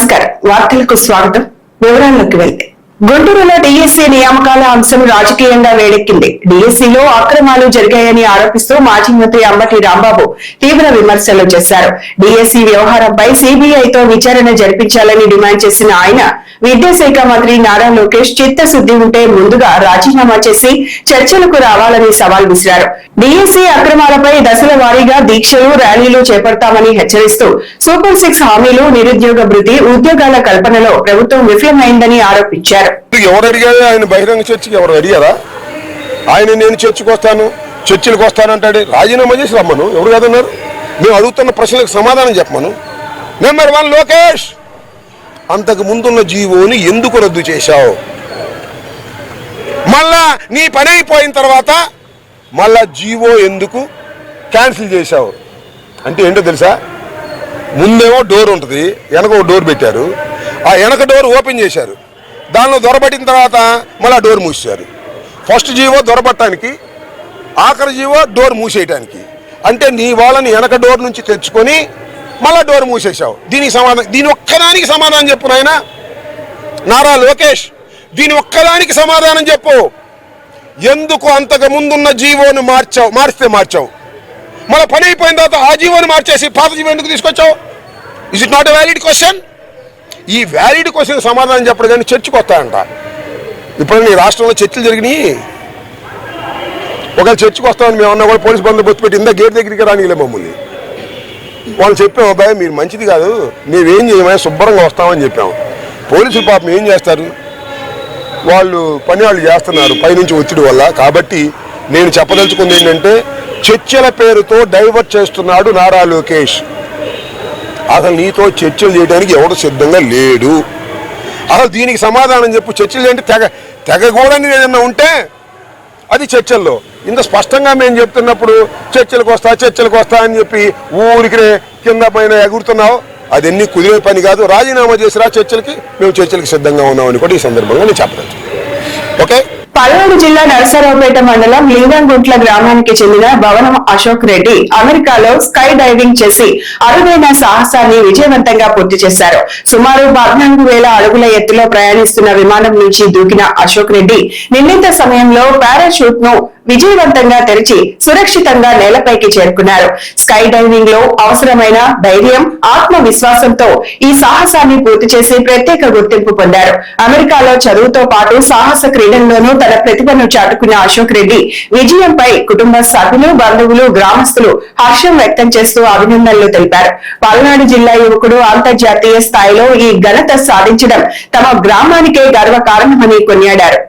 నమస్కారం. వార్తలకు స్వాగతం. వివరాల్లోకి వెళ్తే గుంటూరులో డీఎస్సీ నియామకాల అంశం రాజకీయంగా వేడెక్కింది. డీఎస్సీలో అక్రమాలు జరిగాయని ఆరోపిస్తూ మాజీ మంత్రి అంబటి రాంబాబు తీవ్ర విమర్శలు చేశారు. డీఎస్సీ వ్యవహారంపై సీబీఐతో విచారణ జరిపించాలని డిమాండ్ చేసిన ఆయన విద్యాశాఖ మంత్రి నారా లోకేష్ చిత్తశుద్ది ఉంటే ముందుగా రాజీనామా చేసి చర్చలకు రావాలని సవాల్ విసిరారు. డీఎస్సీ అక్రమాలపై దశల వారీగా దీక్షలు, ర్యాలీలు చేపడతామని హెచ్చరిస్తూ సూపర్ 6 హామీలు, నిరుద్యోగ భృతి, ఉద్యోగాల కల్పనలో ప్రభుత్వం విఫలమైందని ఆరోపించారు. ఎవరు అడిగారు? ఆయన బహిరంగ చర్చకి ఎవరు అడిగారా? ఆయన నేను చర్చలకు వస్తానంటాడు. రాజీనామా చేసి రమ్మను. ఎవరు కాదన్నారు? మేము అడుగుతున్న ప్రశ్నలకు సమాధానం చెప్పమను. నెంబర్ 1, లోకేష్, అంతకు ముందున్న జీవోని ఎందుకు రద్దు చేశావు? మళ్ళా నీ పని అయిపోయిన తర్వాత మళ్ళా జీవో ఎందుకు క్యాన్సిల్ చేశావు? అంటే ఏంటో తెలుసా? ముందేమో డోర్ ఉంటుంది, వెనక డోర్ పెట్టారు. ఆ వెనక డోర్ ఓపెన్ చేశారు. దానిలో దొరబట్టిన తర్వాత మళ్ళీ డోర్ మూసేశారు. ఫస్ట్ జీవో దొరబట్టడానికి, ఆఖరి జీవో డోర్ మూసేయటానికి. అంటే నీ వాళ్ళని వెనక డోర్ నుంచి తెచ్చుకొని మళ్ళీ డోర్ మూసేశావు. దీని ఒక్కదానికి సమాధానం చెప్పు నాయన నారా లోకేష్. దీని ఒక్కదానికి సమాధానం చెప్పు. ఎందుకు అంతకు ముందున్న జీవోను మార్చావు? మళ్ళీ పని అయిపోయిన తర్వాత ఆ జీవోని మార్చేసి పాత జీవో ఎందుకు తీసుకొచ్చావు? Is it not a valid question? ఈ వ్యాలిడ్ క్వశ్చన్ సమాధానం చెప్పడు కానీ చర్చకు వస్తాయంట. ఇప్పుడు నీ రాష్ట్రంలో చర్చలు జరిగినాయి. ఒకవేళ చర్చకు వస్తామని మేము అన్నా కూడా పోలీసు బందోబస్తు పెట్టి ఇందా గేట్ దగ్గరికి రానిలే మమ్మల్ని. వాళ్ళు చెప్పాము, అబ్బాయి మీరు మంచిది కాదు, మేమేం చేయమని శుభ్రంగా వస్తామని చెప్పాము. పోలీసులు పాపం ఏం చేస్తారు? వాళ్ళు చేస్తున్నారు పైనుంచి ఒత్తిడి వల్ల. కాబట్టి నేను చెప్పదలుచుకుంది ఏంటంటే, చర్చల పేరుతో డైవర్ట్ చేస్తున్నాడు నారా లోకేష్. అసలు నీతో చర్చలు చేయడానికి ఎవడు సిద్ధంగా లేడు. అసలు దీనికి సమాధానం చెప్పు. చర్చలు ఏంటి? తెగకూడని ఏదన్నా ఉంటే అది చర్చల్లో. ఇంత స్పష్టంగా మేము చెప్తున్నప్పుడు చర్చలకు వస్తా అని చెప్పి ఊరికి కింద పైన ఎగురుతున్నావు. అది ఎన్ని కుదిరే పని కాదు. రాజీనామా చేసిరా చర్చలకి. మేము చర్చలకి సిద్ధంగా ఉన్నామని కూడా ఈ సందర్భంగా నేను చెప్పదలుచు. ఓకే. పల్నాడు జిల్లా నరసరావుపేట మండలం లింగంగుంట్ల గ్రామానికి చెందిన భవనం అశోక్ రెడ్డి అమెరికాలో స్కై డైవింగ్ చేసి అరుదైన సాహసాన్ని విజయవంతంగా పూర్తి చేశారు. సుమారు 14,000 అడుగుల ఎత్తులో ప్రయాణిస్తున్న విమానం నుంచి దూకిన అశోక్ రెడ్డి నిర్ణీత సమయంలో పారాషూట్ ను విజయవంతంగా తెరిచి సురక్షితంగా నేలపైకి చేరుకున్నారు. స్కై డైవింగ్ లో అవసరమైన ధైర్యం, ఆత్మవిశ్వాసంతో ఈ సాహసాన్ని పూర్తి చేసి ప్రత్యేక గుర్తింపు పొందారు. అమెరికాలో చదువుతో పాటు సాహస క్రీడల్లోనూ తన ప్రతిభను చాటుకున్న అశోక్ రెడ్డి విజయంపై కుటుంబ సభ్యులు, బంధువులు, గ్రామస్తులు హర్షం వ్యక్తం చేస్తూ అభినందనలు తెలిపారు. పల్నాడు జిల్లా యువకుడు అంతర్జాతీయ స్థాయిలో ఈ ఘనత సాధించడం తమ గ్రామానికే గర్వకారణమని కొనియాడారు.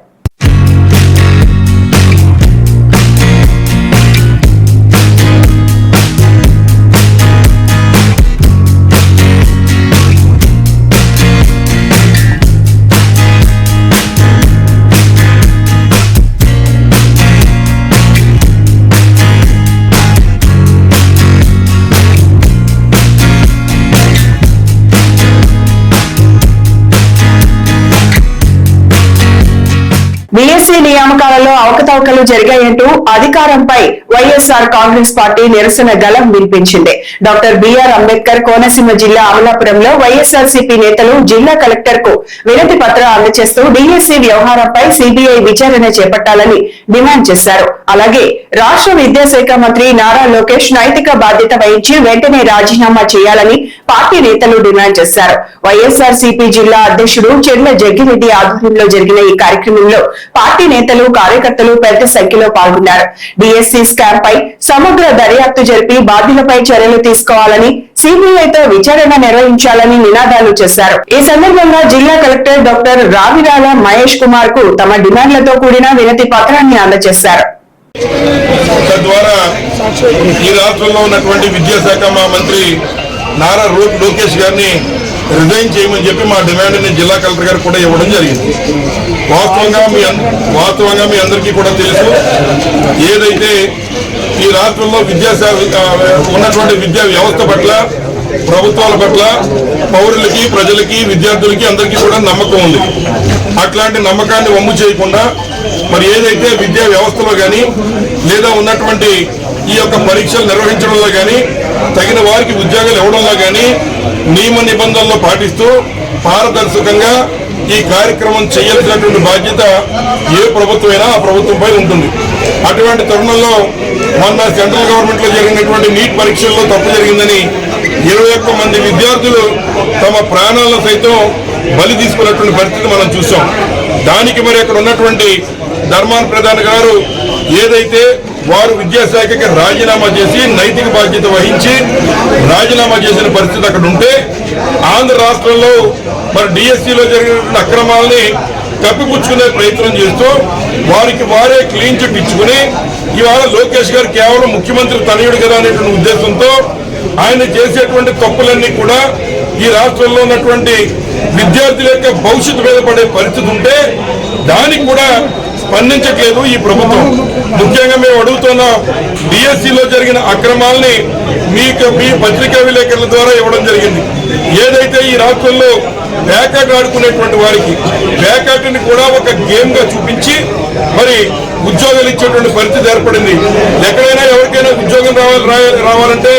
డీఎస్సీ నియామకాలలో అవకతవకలు జరిగాయంటూ అధికారంపై వైఎస్ఆర్ కాంగ్రెస్ పార్టీ నిరసన గళం వినిపించింది. డాక్టర్ బిఆర్ అంబేద్కర్ కోనసీమ జిల్లా అమలాపురంలో వైఎస్ఆర్సీపీ నేతలు జిల్లా కలెక్టర్ కు వినతి పత్రం అందజేస్తూ డీఎస్సీ వ్యవహారంపై సీబీఐ విచారణ చేపట్టాలని డిమాండ్ చేశారు. అలాగే రాష్ట్ర విద్యాశాఖ మంత్రి నారా లోకేష్ నైతిక బాధ్యత వహించి వెంటనే రాజీనామా చేయాలని పార్టీ నేతలు డిమాండ్ చేశారు. వైఎస్ఆర్సీపీ జిల్లా అధ్యక్షుడు చెర్ల జగ్గిరెడ్డి ఆధ్వర్యంలో జరిగిన ఈ కార్యక్రమంలో పార్టీ నేతలు, కార్యకర్తలు పెద్ద సంఖ్యలో పాల్గొన్నారు. డీఎస్సీ స్కామ్ పై సమగ్ర దర్యాప్తు జరిపి బాధ్యులపై చర్యలు తీసుకోవాలని, సీబీఐతో విచారణ నిర్వహించాలని నినాదాలు చేశారు. ఈ సందర్భంగా జిల్లా కలెక్టర్ డాక్టర్ రావిరాల మహేష్ కుమార్ కు తమ డిమాండ్లతో కూడిన వినతి పత్రాన్ని అందజేశారు. తద్వారా ఈ రాష్ట్రంలో ఉన్నటువంటి విద్యాశాఖ మంత్రి నారా లోకేష్ గారిని రిజైన్ చేయమని చెప్పి మా డిమాండ్ని జిల్లా కలెక్టర్ గారు కూడా ఇవ్వడం జరిగింది. వాస్తవంగా మీ అందరికీ కూడా తెలుసు, ఏదైతే ఈ రాష్ట్రంలో ఉన్నటువంటి విద్యా వ్యవస్థ పట్ల, ప్రభుత్వాల పట్ల పౌరులకి, ప్రజలకి, విద్యార్థులకి అందరికీ కూడా నమ్మకం ఉంది. అట్లాంటి నమ్మకాన్ని వమ్ము చేయకుండా మరి ఏదైతే విద్యా వ్యవస్థలో కానీ లేదా ఉన్నటువంటి ఈ యొక్క పరీక్షలు నిర్వహించడంలో కానీ, తగిన వారికి ఉద్యోగాలు ఇవ్వడంలో కానీ నియమ నిబంధనలు పాటిస్తూ పారదర్శకంగా ఈ కార్యక్రమం చేయాల్సినటువంటి బాధ్యత ఏ ప్రభుత్వమైనా ఆ ప్రభుత్వంపై ఉంటుంది. అటువంటి తరుణంలో మొన్న సెంట్రల్ గవర్నమెంట్ లో జరిగినటువంటి నీట్ పరీక్షల్లో తప్పు జరిగిందని 21 మంది విద్యార్థులు తమ ప్రాణాలను సైతం బలి తీసుకున్నటువంటి పరిస్థితి మనం చూసాం. దానికి మరి అక్కడ ఉన్నటువంటి ధర్మాన ప్రధాన్ గారు ఏదైతే వారు విద్యాశాఖకి రాజీనామా చేసి నైతిక బాధ్యత వహించి రాజీనామా చేసిన పరిస్థితి అక్కడ ఉంటే, ఆంధ్ర రాష్ట్రంలో మరి డిఎస్సిలో జరిగిన అక్రమాలని కప్పిపుచ్చుకునే ప్రయత్నం చేస్తూ వారికి వారే క్లీన్ చిట్ ఇచ్చుకుని ఇవాళ లోకేష్ గారు కేవలం ముఖ్యమంత్రి తనయుడు కదా అనేటువంటి ఉద్దేశంతో ఆయన చేసేటువంటి తప్పులన్నీ కూడా ఈ రాష్ట్రంలో ఉన్నటువంటి విద్యార్థుల యొక్క భవిష్యత్తు మీద పడే పరిస్థితి ఉంటే దానికి కూడా స్పందించట్లేదు ఈ ప్రభుత్వం. ముఖ్యంగా మేము అడుగుతున్నాం, డిఎస్సిలో జరిగిన అక్రమాలని మీ పత్రికా విలేకరుల ద్వారా ఇవ్వడం జరిగింది. ఏదైతే ఈ రాష్ట్రంలో బ్యాకాట్ ఆడుకునేటువంటి వారికి బ్యాకాట్ని కూడా ఒక గేమ్ గా చూపించి మరి ఉద్యోగాలు ఇచ్చేటువంటి పరిస్థితి ఏర్పడింది. ఎక్కడైనా ఎవరికైనా ఉద్యోగం రావాలంటే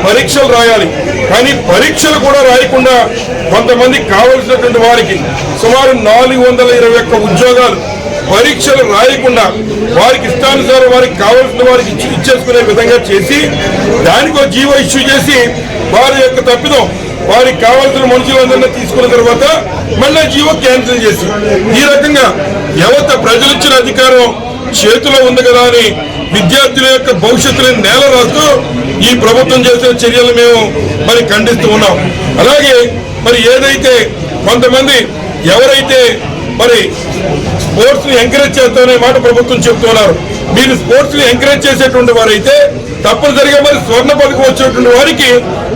పరీక్షలు రాయాలి. కానీ పరీక్షలు కూడా రాయకుండా కొంతమంది కావలసినటువంటి వారికి సుమారు 421 ఉద్యోగాలు పరీక్షలు రాయకుండా వారికి ఇష్టానుసారం వారికి కావాల్సిన వారికి ఇచ్చేసుకునే విధంగా చేసి దానికో జీవో ఇష్యూ చేసి వారి యొక్క తప్పిదం వారికి కావాల్సిన మనుషులందరినీ తీసుకున్న తర్వాత మళ్ళీ జీవో క్యాన్సిల్ చేసి ఈ రకంగా యువత ప్రజలిచ్చిన అధికారం చేతిలో ఉంది కదా అని విద్యార్థుల యొక్క భవిష్యత్తుని నేల రాస్తూ ఈ ప్రభుత్వం చేసిన చర్యలు మేము మరి ఖండిస్తూ ఉన్నాం. అలాగే మరి ఏదైతే కొంతమంది ఎవరైతే మరి స్పోర్ట్స్ ని ఎంకరేజ్ చేస్తామనే మాట ప్రభుత్వం చెప్తున్నారు. మీరు స్పోర్ట్స్ ని ఎంకరేజ్ చేసేటువంటి వారైతే తప్పనిసరిగా మరి స్వర్ణ పథకం వచ్చేటువంటి వారికి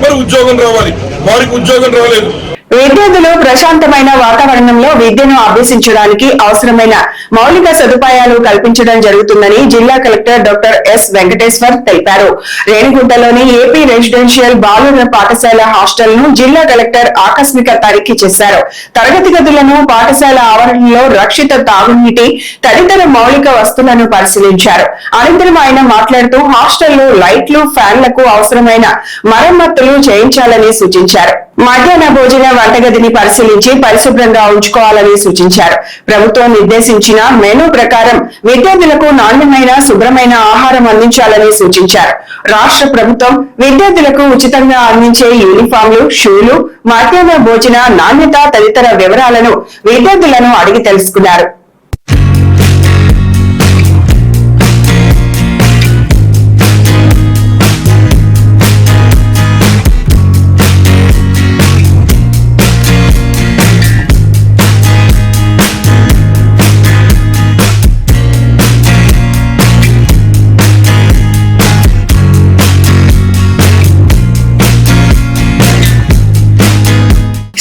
మరి ఉద్యోగం రావాలి. వారికి ఉద్యోగం రాలేదు. విద్యార్థులు ప్రశాంతమైన వాతావరణంలో విద్యను అభ్యసించడానికి అవసరమైన మౌలిక సదుపాయాలు కల్పించడం జరుగుతుందని జిల్లా కలెక్టర్ డాక్టర్ ఎస్ వెంకటేశ్వర్ తెలిపారు. రేణిగుంటలోని ఏపీ రెసిడెన్షియల్ బాలుర పాఠశాల హాస్టల్ ను జిల్లా కలెక్టర్ ఆకస్మిక తనిఖీ చేశారు. తరగతి గదులను, పాఠశాల ఆవరణలో రక్షిత తాగునీటి తదితర మౌలిక వస్తువులను పరిశీలించారు. అనంతరం ఆయన మాట్లాడుతూ హాస్టల్లో లైట్లు, ఫ్యాన్లకు అవసరమైన మరమ్మతులు చేయించాలని సూచించారు. మధ్యాహ్న భోజన వంటగదిని పరిశీలించి పరిశుభ్రంగా ఉంచుకోవాలని సూచించారు. ప్రభుత్వం నిర్దేశించిన మెనూ ప్రకారం విద్యార్థులకు నాణ్యమైన, శుభ్రమైన ఆహారం అందించాలని సూచించారు. రాష్ట్ర ప్రభుత్వం విద్యార్థులకు ఉచితంగా అందించే యూనిఫామ్లు, షూలు, మధ్యాహ్న భోజన నాణ్యత తదితర వివరాలను విద్యార్థులను అడిగి తెలుసుకున్నారు.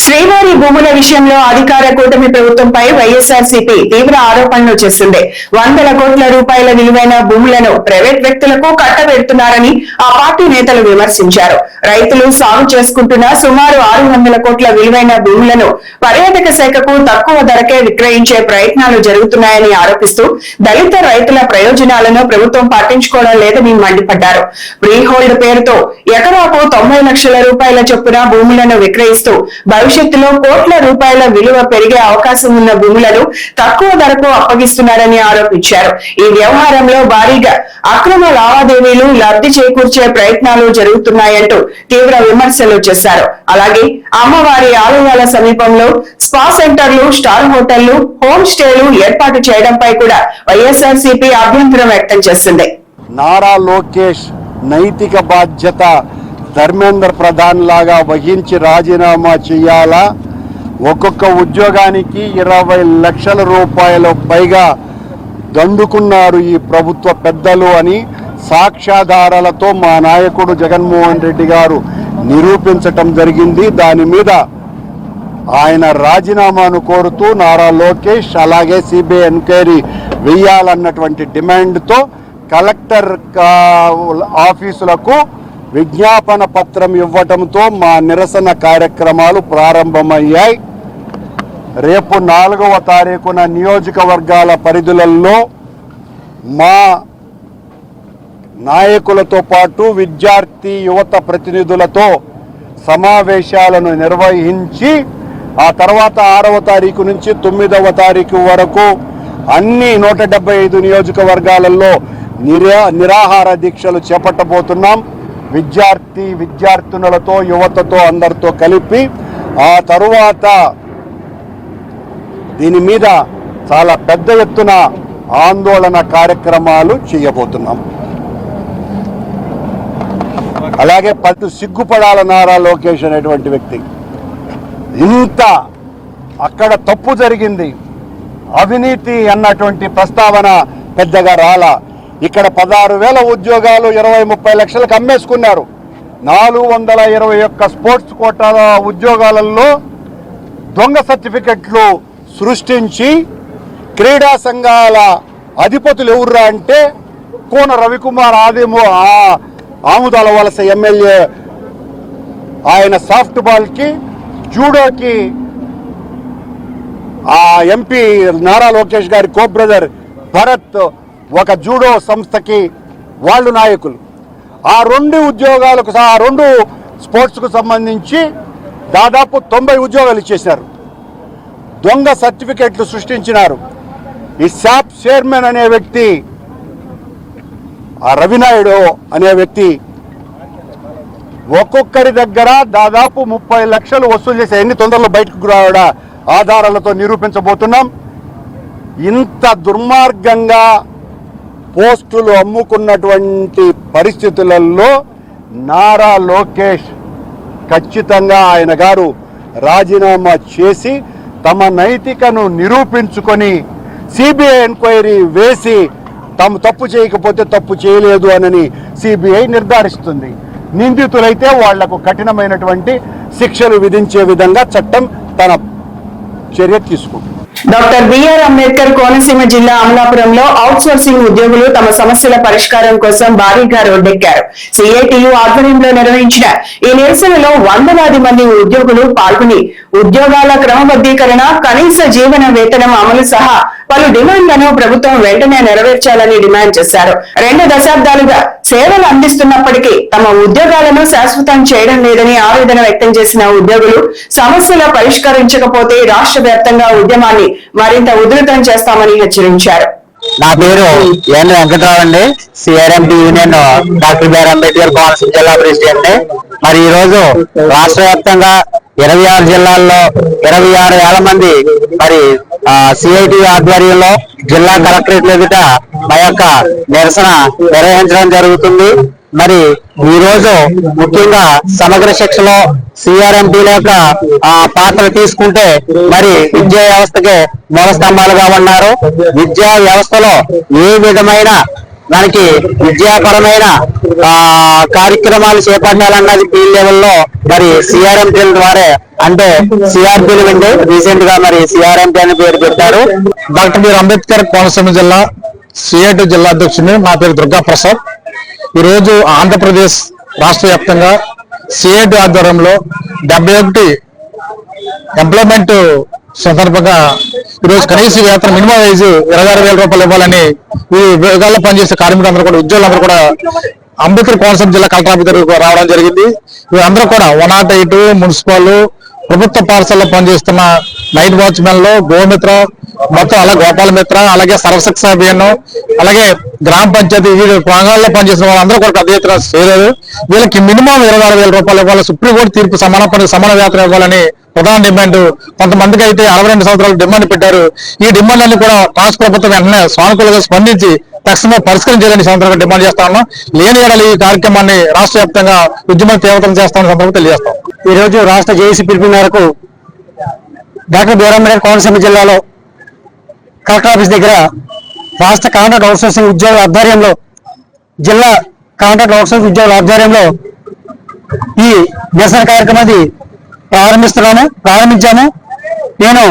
శ్రీవారి భూముల విషయంలో అధికార కూటమి ప్రభుత్వంపై వైఎస్ఆర్సీపీ తీవ్ర ఆరోపణలు చేసింది. 100 కోట్ల రూపాయల విలువైన భూములను ప్రైవేట్ వ్యక్తులకు కట్టబెడుతున్నారని ఆ పార్టీ నేతలు విమర్శించారు. రైతులు సాగు చేసుకుంటున్న సుమారు 600 కోట్ల విలువైన భూములను పర్యాటక శాఖకు తక్కువ ధరకే విక్రయించే ప్రయత్నాలు జరుగుతున్నాయని ఆరోపిస్తూ దళిత రైతుల ప్రయోజనాలను ప్రభుత్వం పట్టించుకోవడం లేదని మండిపడ్డారు. ఫ్రీ హోల్డ్ పేరుతో ఎకరాకు 90 లక్షల రూపాయల చొప్పున భూములను విక్రయిస్తూ భవిష్యత్తులో కోట్ల రూపాయల విలువ పెరిగే అవకాశం ఉన్న భూములను తక్కువ ధరకు అప్పగిస్తున్నారని ఆరోపించారు. ఈ వ్యవహారంలో భారీగా అక్రమ లావాదేవీలు, లబ్ధి చేకూర్చే ప్రయత్నాలు జరుగుతున్నాయంటూ తీవ్ర విమర్శలు చేశారు. అలాగే అమ్మవారి ఆలయాల సమీపంలో స్పా సెంటర్లు, స్టార్ హోటళ్లు, హోమ్ స్టేలు ఏర్పాటు చేయడంపై కూడా వైఎస్ఆర్సీపీ అభ్యంతరం వ్యక్తం చేసింది. నారా లోకేష్ నైతిక బాధ్యత ధర్మేంద్ర ప్రధాన్ లాగా వహించి రాజీనామా చేయాలా? ఒక్కొక్క ఉద్యోగానికి 20 లక్షల రూపాయల పైగా దండుకున్నారు ఈ ప్రభుత్వ పెద్దలు అని సాక్ష్యాధారాలతో మా నాయకుడు జగన్మోహన్ రెడ్డి గారు నిరూపించటం జరిగింది. దాని మీద ఆయన రాజీనామాను కోరుతూ నారా లోకేష్ అలాగే సిబిఐ ఎంక్వైరీ వేయాలన్నటువంటి డిమాండ్తో కలెక్టర్ ఆఫీసులకు విజ్ఞాపన పత్రం ఇవ్వటంతో మా నిరసన కార్యక్రమాలు ప్రారంభమయ్యాయి. రేపు 4వ తారీఖున నియోజకవర్గాల పరిధులలో మా నాయకులతో పాటు విద్యార్థి యువత ప్రతినిధులతో సమావేశాలను నిర్వహించి ఆ తర్వాత 6వ తారీఖు నుంచి 9వ తారీఖు వరకు అన్ని 175 నియోజకవర్గాలలో నిరాహార దీక్షలు చేపట్టబోతున్నాం. విద్యార్థినులతో యువతతో అందరితో కలిపి ఆ తరువాత దీని మీద చాలా పెద్ద ఎత్తున ఆందోళన కార్యక్రమాలు చేయబోతున్నాం. అలాగే సిగ్గుపడాల నారా లోకేష్ అనేటువంటి వ్యక్తి ఇంత అక్కడ తప్పు జరిగింది, అవినీతి అన్నటువంటి ప్రస్తావన పెద్దగా రాలా. ఇక్కడ 16,000 ఉద్యోగాలు 20-30 లక్షలకు అమ్మేసుకున్నారు. 421 స్పోర్ట్స్ కోటా ఉద్యోగాలలో దొంగ సర్టిఫికెట్లు సృష్టించి క్రీడా సంఘాల అధిపతులు ఎవర్రా అంటే కోన రవికుమార్ ఆముదాల వలస ఎమ్మెల్యే, ఆయన సాఫ్ట్ బాల్కి జూడోకి ఆ ఎంపీ నారా లోకేష్ గారి కో బ్రదర్ భరత్ ఒక జూడో సంస్థకి వాళ్ళు నాయకులు. ఆ 2 ఉద్యోగాలకు ఆ 2 స్పోర్ట్స్కు సంబంధించి దాదాపు 90 ఉద్యోగాలు ఇచ్చేశారు. దొంగ సర్టిఫికెట్లు సృష్టించినారు. ఈ శాప్ చైర్మన్ అనే వ్యక్తి, ఆ రవినాయుడు అనే వ్యక్తి ఒక్కొక్కరి దగ్గర దాదాపు 30 లక్షలు వసూలు చేసే ఎన్ని తొందరలో బయటకు రావడా ఆధారాలతో నిరూపించబోతున్నాం. ఇంత దుర్మార్గంగా పోస్టులు అమ్ముకున్నటువంటి పరిస్థితులలో నారా లోకేష్ ఖచ్చితంగా ఆయన గారు రాజీనామా చేసి తమ నైతికను నిరూపించుకొని సిబిఐ ఎంక్వైరీ వేసి తాము తప్పు చేయకపోతే తప్పు చేయలేదు అని సిబిఐ నిర్ధారిస్తుంది. నిందితులైతే వాళ్లకు కఠినమైనటువంటి శిక్షలు విధించే విధంగా చట్టం తన చర్య తీసుకుంటుంది. డాక్టర్ బిఆర్ అంబేద్కర్ కోనసీమ జిల్లా అమలాపురంలో అవుట్ సోర్సింగ్ ఉద్యోగులు తమ సమస్యల పరిష్కారం కోసం భారీగా రోడ్డెక్కారు. సిఐటియు ఆధ్వర్యంలో నిర్వహించిన ఈ నిరసనలో 100 మంది ఉద్యోగులు పాల్గొని ఉద్యోగాల క్రమబద్ధీకరణ, కనీస జీవన వేతనం అమలు సహా పలు డిమాండ్లను ప్రభుత్వం వెంటనే నెరవేర్చాలని డిమాండ్ చేశారు. 2 దశాబ్దాలుగా సేవలు అందిస్తున్నప్పటికీ తమ ఉద్యోగాలను శాశ్వతం చేయడం లేదని ఆవేదన వ్యక్తం చేసిన ఉద్యోగులు సమస్యలు పరిష్కరించకపోతే రాష్ట్ర వ్యాప్తంగా ఉద్యమాన్ని మరింత ఉధృతం చేస్తామని హెచ్చరించారు. నా పేరు ఎన్ వెంకటరావు అండి. CRMP union doctor BR Ambedkar Konaseema జిల్లా ప్రెసిడెంట్. మరి ఈ రోజు రాష్ట్ర వ్యాప్తంగా 26 జిల్లాల్లో 26,000 మంది మరి సిఐటి ఆధ్వర్యంలో జిల్లా కలెక్టరేట్ ఎదుట మా యొక్క నిరసన నిర్వహించడం జరుగుతుంది. మరి ఈ రోజు ముఖ్యంగా సమగ్ర శిక్షలో సిఆర్ఎంపీల యొక్క పాత్ర తీసుకుంటే మరి విద్యా వ్యవస్థకి మూల స్తంభాలుగా ఉన్నారు. విద్యా వ్యవస్థలో ఏ విధమైన మనకి విద్యాపరమైన కార్యక్రమాలు చేపట్టాలన్నది ఫీల్డ్ లెవెల్లో మరి సిఆర్ఎంపీల ద్వారా, అంటే సిఆర్పీలు అండి రీసెంట్ గా మరి సిఆర్ఎంపీ అని పేరు పెట్టారు. డాక్టర్ బిఆర్ అంబేద్కర్ కోనసీమ జిల్లా సిఐటి జిల్లా అధ్యక్షుడు. నా పేరు దుర్గా ప్రసాద్. ఈరోజు ఆంధ్రప్రదేశ్ రాష్ట్ర వ్యాప్తంగా సిఐటి ఆధ్వర్యంలో 71 ఎంప్లాయ్మెంట్ సందర్భంగా ఈరోజు కనీస వేతన మినిమం వేజ్ 26,000 రూపాయలు ఇవ్వాలని ఈ విభాగాల్లో పనిచేసే కార్మికులందరూ కూడా, ఉద్యోగులందరూ కూడా అంబేద్కర్ కోనసీమ జిల్లా కలెక్టర్ ఆఫీస్ దగ్గరకు రావడం జరిగింది. వీరందరూ కూడా 108 మున్సిపల్ ప్రభుత్వ పాఠశాలలో పనిచేస్తున్న నైట్ వాచ్మెన్లు, గోమిత్ర, మొత్తం అలా గోపాల మిత్ర, అలాగే సర్వశిక్ష అభియాన్, అలాగే గ్రామ పంచాయతీ వివిధ ప్రాంగాల్లో పనిచేసిన వాళ్ళందరూ కూడా పెద్ద ఎత్తున చేయలేదు. వీళ్ళకి మినిమం 26,000 రూపాయలు ఇవ్వాలి, సుప్రీంకోర్టు తీర్పు సమాన పని సమాన వేతనం ఇవ్వాలని ప్రధాన డిమాండ్. కొంతమందికి అయితే 62 సంవత్సరాలు డిమాండ్ పెట్టారు. ఈ డిమాండ్లన్నీ కూడా రాష్ట్ర ప్రభుత్వం వెంటనే సానుకూలంగా స్పందించి తక్షణమే పరిష్కరించాలని సందర్భంగా డిమాండ్ చేస్తా ఉన్నాం. లేని ఏడాది ఈ కార్యక్రమాన్ని రాష్ట్ర వ్యాప్తంగా ఉద్యమం తీవ్రతరం చేస్తామని సందర్భంగా తెలియజేస్తాం. ఈ రోజు రాష్ట్ర జేఏసీ పిలుపు మేరకు డాక్టర్ బిఆర్ అంబేద్కర్ కోనసీమ జిల్లాలో కలెక్టర్ ఆఫీస్ దగ్గర రాష్ట్ర కాంట్రాక్ట్ అవుట్సోర్సింగ్ ఉద్యోగుల ఆధ్వర్యంలో, జిల్లా కాంట్రాక్ట్ అవుట్సోర్సింగ్ ఉద్యోగుల ఆధ్వర్యంలో ఈ నిరసన కార్యక్రమాన్ని ప్రారంభించాము. నేను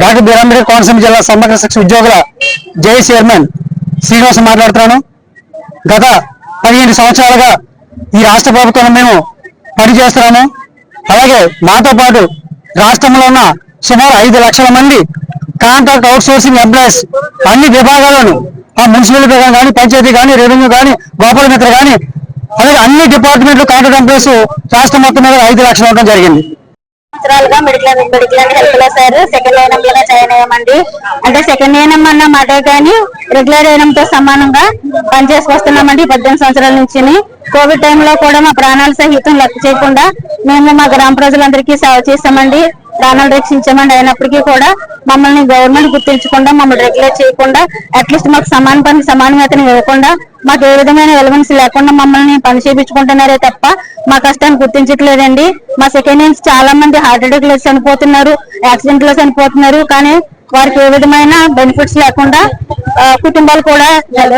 డాక్టర్ బిఆర్ అంబేద్కర్ కోనసీమ జిల్లా సమగ్ర శిక్ష ఉద్యోగుల జేఏసీ చైర్మన్ శ్రీనివాస్ మాట్లాడుతున్నాను. గత 15 సంవత్సరాలుగా ఈ రాష్ట్ర ప్రభుత్వంలో మేము పనిచేస్తున్నాము. అలాగే మాతో పాటు రాష్ట్రంలో ఉన్న సుమారు 5 లక్షల మంది కాంట్రాక్ట్ అవుట్సోర్సింగ్ ఎంప్లాయీస్ అన్ని విభాగాల్లోనూ, ఆ మున్సిపల్ విభాగం కానీ, పంచాయతీ కానీ, రెవెన్యూ కానీ, గోపాల మిత్ర కానీ, అలాగే అన్ని డిపార్ట్మెంట్లు కాంట్రాక్ట్ ఎంప్లాయీస్ రాష్ట్రం మొత్తం మీద 5 లక్షలు ఉండడం జరిగింది. సంవత్సరాలుగా మెడికల్ అండ్ హెల్త్ లో సార్ సెకండ్ ఏఎన్ఎం లోనే జాయిన్ అయ్యామండి. అంటే సెకండ్ ఏఎన్ఎం అన్న మాట కానీ రెగ్యులర్ ఏఎన్ఎం తో సమానంగా పనిచేసుకొస్తున్నామండి 18 సంవత్సరాల నుంచి. కోవిడ్ టైంలో కూడా మా ప్రాణాలు సహితం లెక్క చేయకుండా మేము మా గ్రామ ప్రజలందరికీ సేవ చేసామండి, ప్రాణాలు రక్షించామండి. అయినప్పటికీ కూడా మమ్మల్ని గవర్నమెంట్ గుర్తించకుండా, మమ్మల్ని రెగ్యులేట్ చేయకుండా, అట్లీస్ట్ మాకు సమాన పని సమాన వేతనం ఇవ్వకుండా, మాకు ఏ విధమైన ఎలిమెంట్స్ లేకుండా మమ్మల్ని పని చేయించుకుంటున్నారే తప్ప మా కష్టాన్ని గుర్తించట్లేదండి. మా సెకండ్ ఇయర్స్ చాలా మంది హార్ట్ అటాక్ లో చనిపోతున్నారు, యాక్సిడెంట్ లో చనిపోతున్నారు. కానీ వారికి ఏ విధమైన బెనిఫిట్స్ లేకుండా కుటుంబాలు కూడా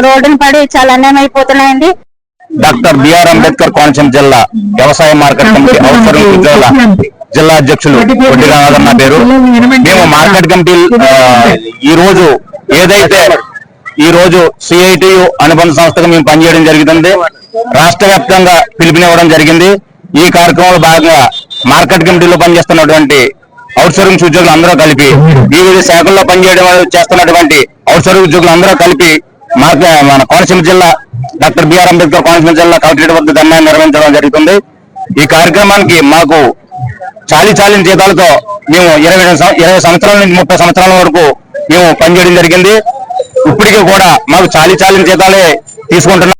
రోడ్డున పడి చాలా అన్యాయం అయిపోతున్నాయండి. డాక్టర్ బిఆర్ అంబేద్కర్ కోనసీమ జిల్లా వ్యవసాయ మార్కెట్ కమిటీ అవసరం ఉద్యోగుల జిల్లా అధ్యక్షులు కొడ్డి రామచంద్ర నా పేరు. మేము మార్కెట్ కమిటీ ఈ రోజు సిఐటియు అనుబంధ సంస్థగా మేము పనిచేయడం జరుగుతుంది. రాష్ట్ర వ్యాప్తంగా పిలుపునివ్వడం జరిగింది. ఈ కార్యక్రమంలో భాగంగా మార్కెట్ కమిటీలో పనిచేస్తున్నటువంటి అవుట్సోర్సింగ్ ఉద్యోగులు అందరూ కలిపి, వివిధ శాఖల్లో పనిచేయడం చేస్తున్నటువంటి అవుట్సోర్సింగ్ ఉద్యోగులు అందరూ కలిపి మన కోనసీమ జిల్లా డాక్టర్ బిఆర్ అంబేద్కర్ కోనసీమ జిల్లా కలెక్టరేట్ వద్ద ధర్నా నిర్వహించడం జరుగుతుంది. ఈ కార్యక్రమానికి మాకు చాలీన జీతాలతో మేము 20 సంవత్సరాల నుంచి 30 సంవత్సరాల వరకు మేము పనిచేయడం జరిగింది. ఇప్పటికీ కూడా మాకు చాలీన జీతాలే తీసుకుంటున్నాం.